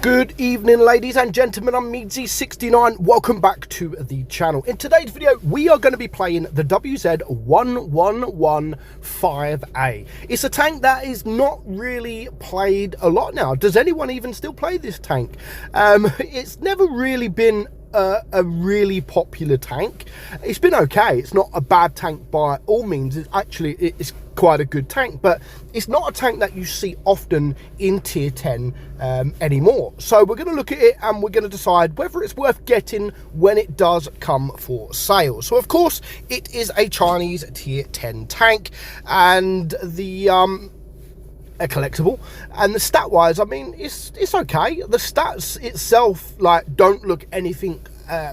Good evening, ladies and gentlemen. I'm meadsyreplays. Welcome back to the channel. In today's video, we are going to be playing the WZ1115A. It's a tank that is not really played a lot now. Does anyone even still play this tank? It's never really been a really popular tank. It's been okay. It's not a bad tank by all means. It's quite a good tank, but it's not a tank that you see often in tier 10 anymore. So we're going to look at it and we're going to decide whether it's worth getting when it does come for sale. So of course it is a Chinese tier 10 tank, and the a collectible, and the stat wise, I mean, it's okay. The stats itself don't look anything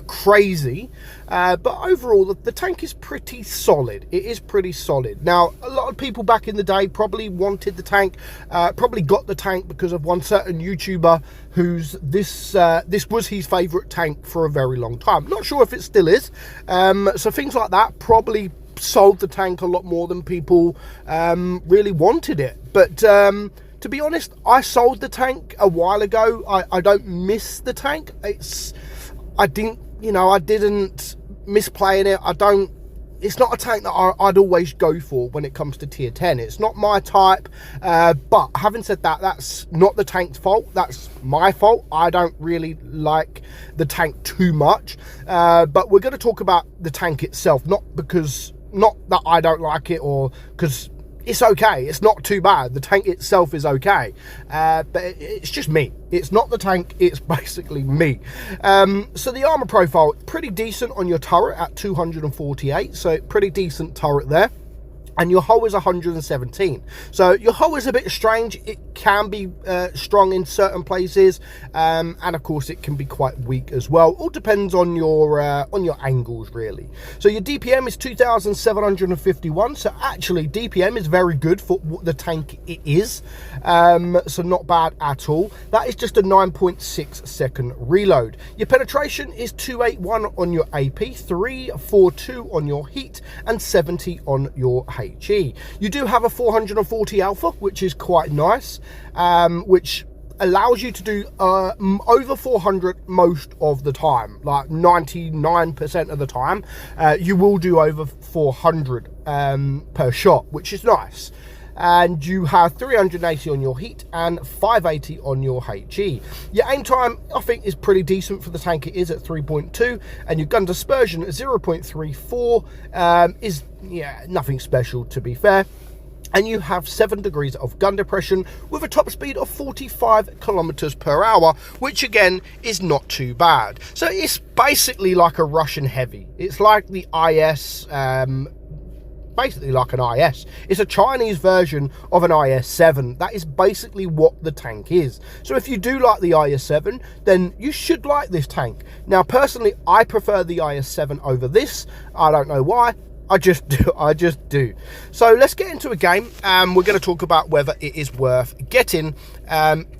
crazy, but overall the tank is pretty solid. It is pretty solid. Now, a lot of people back in the day probably wanted the tank, probably got the tank because of one certain YouTuber whose this was his favorite tank for a very long time. Not sure if it still is. So things like that probably sold the tank a lot more than people really wanted it. But to be honest, I sold the tank a while ago. I don't miss the tank. I didn't miss playing it. It's not a tank that I'd always go for when it comes to tier 10. It's not my type, but having said that, that's not the tank's fault. That's my fault. I don't really like the tank too much, but we're going to talk about the tank itself, not that I don't like it, or because it's okay. It's not too bad. The tank itself is okay, but it's just me. It's not the tank, it's basically me. So the armor profile, pretty decent on your turret at 248, so pretty decent turret there. And your hull is 117. So your hull is a bit strange. It can be strong in certain places, and of course it can be quite weak as well. All depends on your angles, really. So your DPM is 2,751. So actually DPM is very good for what the tank it is. So not bad at all. That is just a 9.6 second reload. Your penetration is 281 on your AP, 342 on your heat, and 70 on your HE. You do have a 440 alpha, which is quite nice, which allows you to do over 400 most of the time. Like 99% of the time you will do over 400 per shot, which is nice. And you have 380 on your heat and 580 on your HE. Your aim time, I think, is pretty decent for the tank it is at 3.2, and your gun dispersion at 0.34 is, yeah, nothing special, to be fair. And you have 7 degrees of gun depression with a top speed of 45 kilometers per hour, which again is not too bad. So it's basically like a Russian heavy. It's like the IS, basically like an IS. It's a Chinese version of an IS-7. That is basically what the tank is. So if you do like the IS-7, then you should like this tank. Now, personally, I prefer the IS-7 over this. I don't know why. I just do. So let's get into a game, and we're going to talk about whether it is worth getting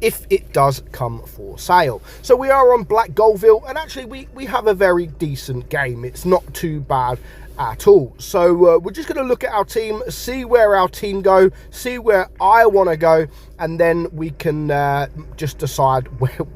if it does come for sale. So we are on Black Goldville, and actually we have a very decent game. It's not too bad at all. So we're just going to look at our team, see where our team go, see where I want to go, and then we can just decide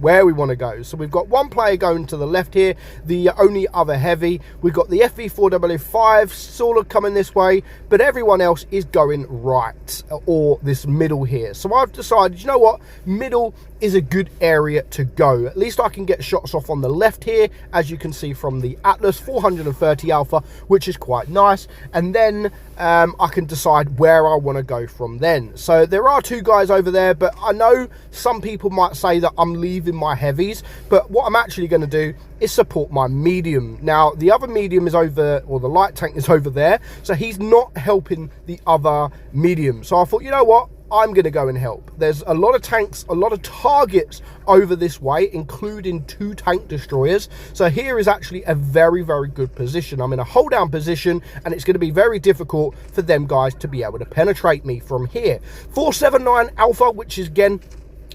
where we want to go. So we've got one player going to the left here, the only other heavy. We've got the FV4W5 sort of coming this way, but everyone else is going right, or this middle here. So I've decided, you know what, middle is a good area to go. At least I can get shots off on the left here, as you can see from the Atlas, 430 alpha, which is quite nice. And then I can decide where I want to go from then. So there are 2 guys over there, but I know some people might say that I'm leaving my heavies, but what I'm actually going to do is support my medium. Now, the other medium is over, or the light tank is over there, so he's not helping the other medium. So I thought, you know what, I'm going to go and help. There's a lot of tanks, a lot of targets over this way, including 2 tank destroyers. So here is actually a very, very good position. I'm in a hold down position, and it's going to be very difficult for them guys to be able to penetrate me from here. 479 alpha, which is again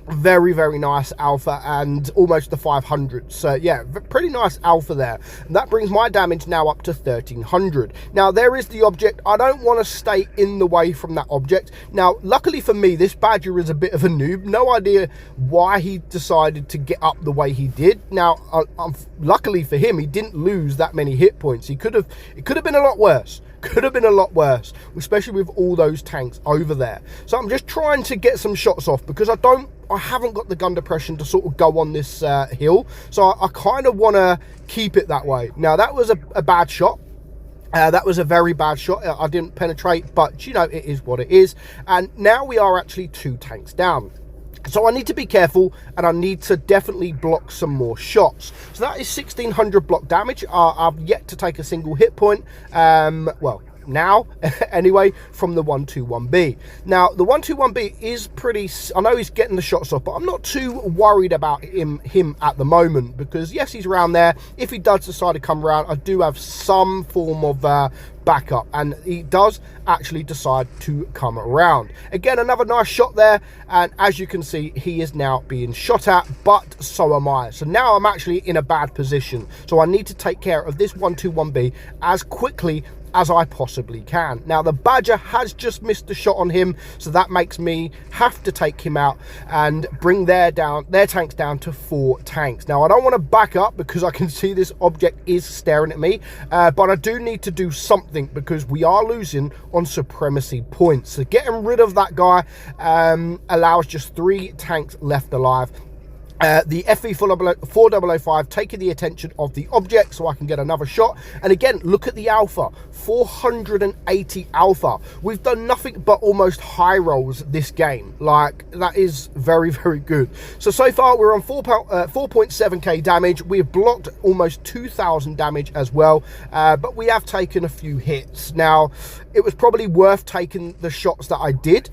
very, very nice alpha, and almost the 500. So yeah, pretty nice alpha there. And that brings my damage now up to 1300. Now there is the object. I don't want to stay in the way from that object. Now luckily for me, this badger is a bit of a noob. No idea why he decided to get up the way he did. Now luckily for him, he didn't lose that many hit points. It could have been a lot worse. Could have been a lot worse, especially with all those tanks over there. So I'm just trying to get some shots off, because I haven't got the gun depression to sort of go on this hill. So I kind of want to keep it that way. Now that was a bad shot. That was a very bad shot. I didn't penetrate, but you know, it is what it is. And now we are actually 2 tanks down. So I need to be careful, and I need to definitely block some more shots. So that is 1600 block damage. I've yet to take a single hit point. Well, now anyway, from the 121B. Now the 121B is pretty, I know he's getting the shots off, but I'm not too worried about him at the moment, because yes, he's around there. If he does decide to come around, I do have some form of backup, and he does actually decide to come around. Again, another nice shot there, and as you can see, he is now being shot at, but so am I. So now I'm actually in a bad position, so I need to take care of this 121B as quickly as I possibly can. Now the badger has just missed a shot on him, so that makes me have to take him out and bring their tanks down to 4 tanks. Now I don't want to back up, because I can see this object is staring at me, but I do need to do something, because we are losing on supremacy points. So getting rid of that guy allows just 3 tanks left alive. The FE4005 taking the attention of the object, so I can get another shot. And again, look at the alpha, 480 alpha. We've done nothing but almost high rolls this game. Like, that is very, very good. So far we're on 4.7k damage. We've blocked almost 2000 damage as well, but we have taken a few hits. Now it was probably worth taking the shots that I did,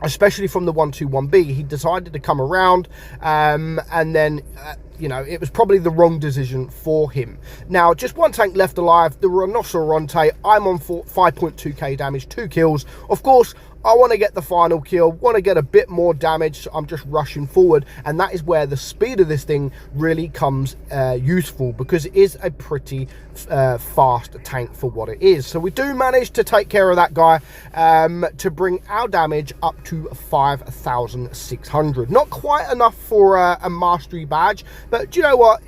especially from the 121B. He decided to come around, and then you know, it was probably the wrong decision for him. Now just 1 tank left alive, the Rhinoceronte. I'm on 5.2k damage, 2 kills. Of course I want to get the final kill, want to get a bit more damage, so I'm just rushing forward, and that is where the speed of this thing really comes useful, because it is a pretty fast tank for what it is. So we do manage to take care of that guy, to bring our damage up to 5,600. Not quite enough for a mastery badge, but you know what?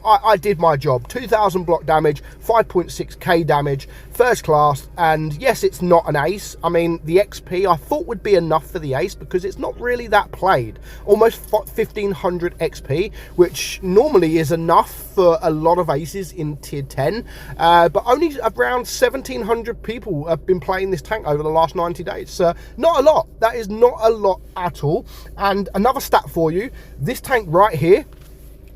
I did my job. 2000 block damage, 5.6k damage, first class. And yes, it's not an ace. I mean, the XP I thought would be enough for the ace, because it's not really that played. Almost 1500 XP, which normally is enough for a lot of aces in tier 10, but only around 1700 people have been playing this tank over the last 90 days. So not a lot. That is not a lot at all. And another stat for you, this tank right here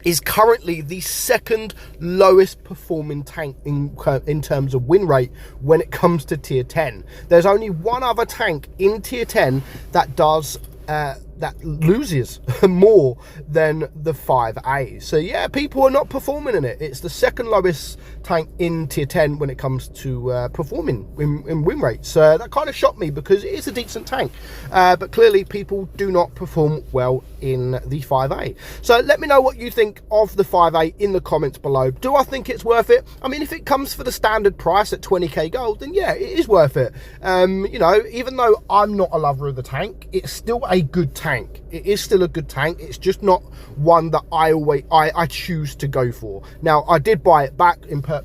is currently the 2nd lowest performing tank in terms of win rate when it comes to tier 10. There's only one other tank in tier 10 that does that loses more than the 5A. So yeah, people are not performing in it. It's the 2nd lowest tank in tier 10 when it comes to performing in win rates. So that kind of shocked me, because it is a decent tank, but clearly people do not perform well in the 5A. So let me know what you think of the 5A in the comments below. Do I think it's worth it? I mean, if it comes for the standard price at 20k gold, then yeah, it is worth it. You know, even though I'm not a lover of the tank, it's still a good tank. It is still a good tank. It's just not one that I choose to go for. Now I did buy it back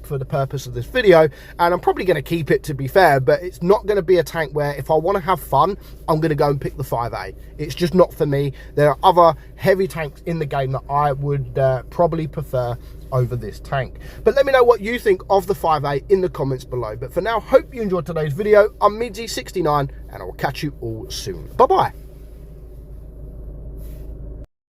for the purpose of this video, and I'm probably going to keep it, to be fair, but it's not going to be a tank where if I want to have fun, I'm going to go and pick the 5A. It's just not for me. There are other heavy tanks in the game that I would probably prefer over this tank. But let me know what you think of the 5A in the comments below. But for now, hope you enjoyed today's video. I'm meadsy69, and I will catch you all soon. Bye bye.